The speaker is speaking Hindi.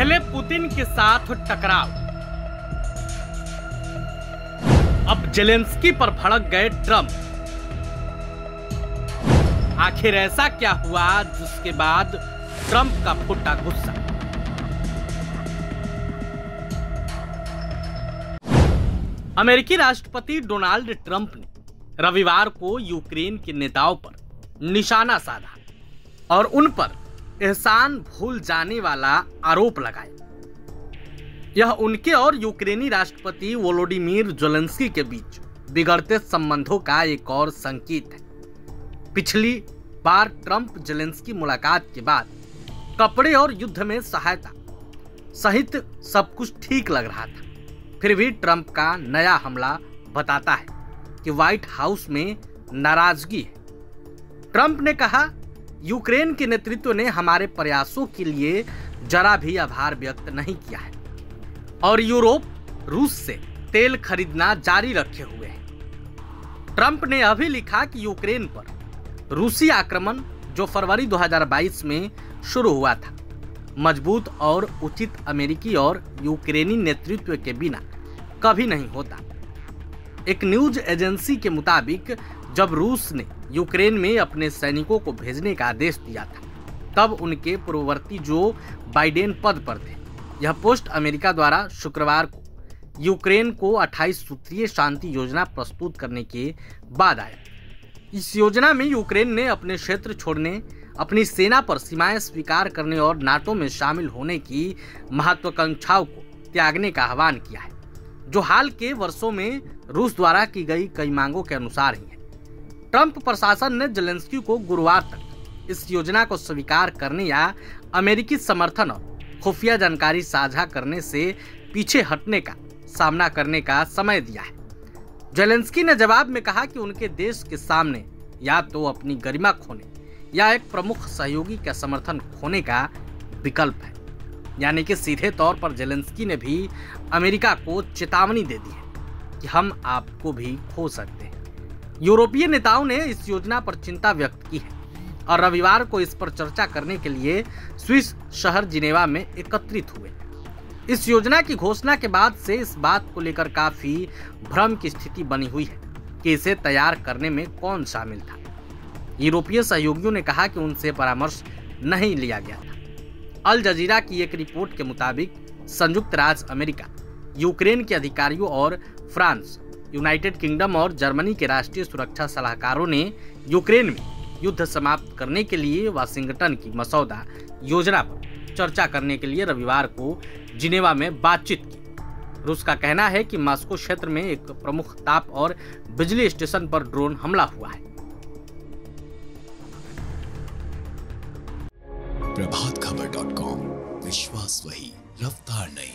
पहले पुतिन के साथ टकराव, अब जेलेंस्की पर भड़क गए ट्रंप। आखिर ऐसा क्या हुआ जिसके बाद ट्रंप का फूटा गुस्सा? अमेरिकी राष्ट्रपति डोनाल्ड ट्रंप ने रविवार को यूक्रेन के नेताओं पर निशाना साधा और उन पर एहसान भूल जाने वाला आरोप लगाया। यह उनके और यूक्रेनी राष्ट्रपति वोलोडिमीर ज़ेलेंस्की के बीच बिगड़ते संबंधों का एक और संकेत है। पिछली बार ट्रंप ज़ेलेंस्की मुलाकात के बाद कपड़े और युद्ध में सहायता सहित सब कुछ ठीक लग रहा था। फिर भी ट्रंप का नया हमला बताता है कि व्हाइट हाउस में नाराजगी है। ट्रंप ने कहा, यूक्रेन के नेतृत्व ने हमारे प्रयासों के लिए जरा भी आभार व्यक्त नहीं किया है और यूरोप रूस से तेल खरीदना जारी रखे हुए है। ट्रंप ने अभी लिखा कि यूक्रेन पर रूसी आक्रमण जो फरवरी 2022 में शुरू हुआ था, मजबूत और उचित अमेरिकी और यूक्रेनी नेतृत्व के बिना कभी नहीं होता। एक न्यूज एजेंसी के मुताबिक जब रूस ने यूक्रेन में अपने सैनिकों को भेजने का आदेश दिया था, तब उनके पूर्ववर्ती जो बाइडेन पद पर थे। यह पोस्ट अमेरिका द्वारा शुक्रवार को यूक्रेन को 28 सूत्रीय शांति योजना प्रस्तुत करने के बाद आया। इस योजना में यूक्रेन ने अपने क्षेत्र छोड़ने, अपनी सेना पर सीमाएं स्वीकार करने और नाटो में शामिल होने की महत्वाकांक्षाओं को त्यागने का आह्वान किया है, जो हाल के वर्षों में रूस द्वारा की गई कई मांगों के अनुसार ही है। ट्रंप प्रशासन ने ज़ेलेंस्की को गुरुवार तक इस योजना को स्वीकार करने या अमेरिकी समर्थन और खुफिया जानकारी साझा करने से पीछे हटने का सामना करने का समय दिया है। ज़ेलेंस्की ने जवाब में कहा कि उनके देश के सामने या तो अपनी गरिमा खोने या एक प्रमुख सहयोगी का समर्थन खोने का विकल्प है। यानी कि सीधे तौर पर ज़ेलेंस्की ने भी अमेरिका को चेतावनी दे दी है कि हम आपको भी खो सकते हैं। यूरोपीय नेताओं ने इस योजना पर चिंता व्यक्त की है और रविवार को इस पर चर्चा करने के लिए स्विस शहर जिनेवा में एकत्रित हुए। इस योजना की घोषणा के बाद से इस बात को लेकर काफी भ्रम की स्थिति बनी हुई है कि इसे तैयार करने में कौन शामिल था। यूरोपीय सहयोगियों ने कहा कि उनसे परामर्श नहीं लिया गया था। अल जजीरा की एक रिपोर्ट के मुताबिक संयुक्त राज्य अमेरिका, यूक्रेन के अधिकारियों और फ्रांस, यूनाइटेड किंगडम और जर्मनी के राष्ट्रीय सुरक्षा सलाहकारों ने यूक्रेन में युद्ध समाप्त करने के लिए वाशिंगटन की मसौदा योजना पर चर्चा करने के लिए रविवार को जिनेवा में बातचीत की। रूस का कहना है कि मॉस्को क्षेत्र में एक प्रमुख ताप और बिजली स्टेशन पर ड्रोन हमला हुआ है। प्रभातखबर.com, विश्वास वही, रफ्तार नहीं।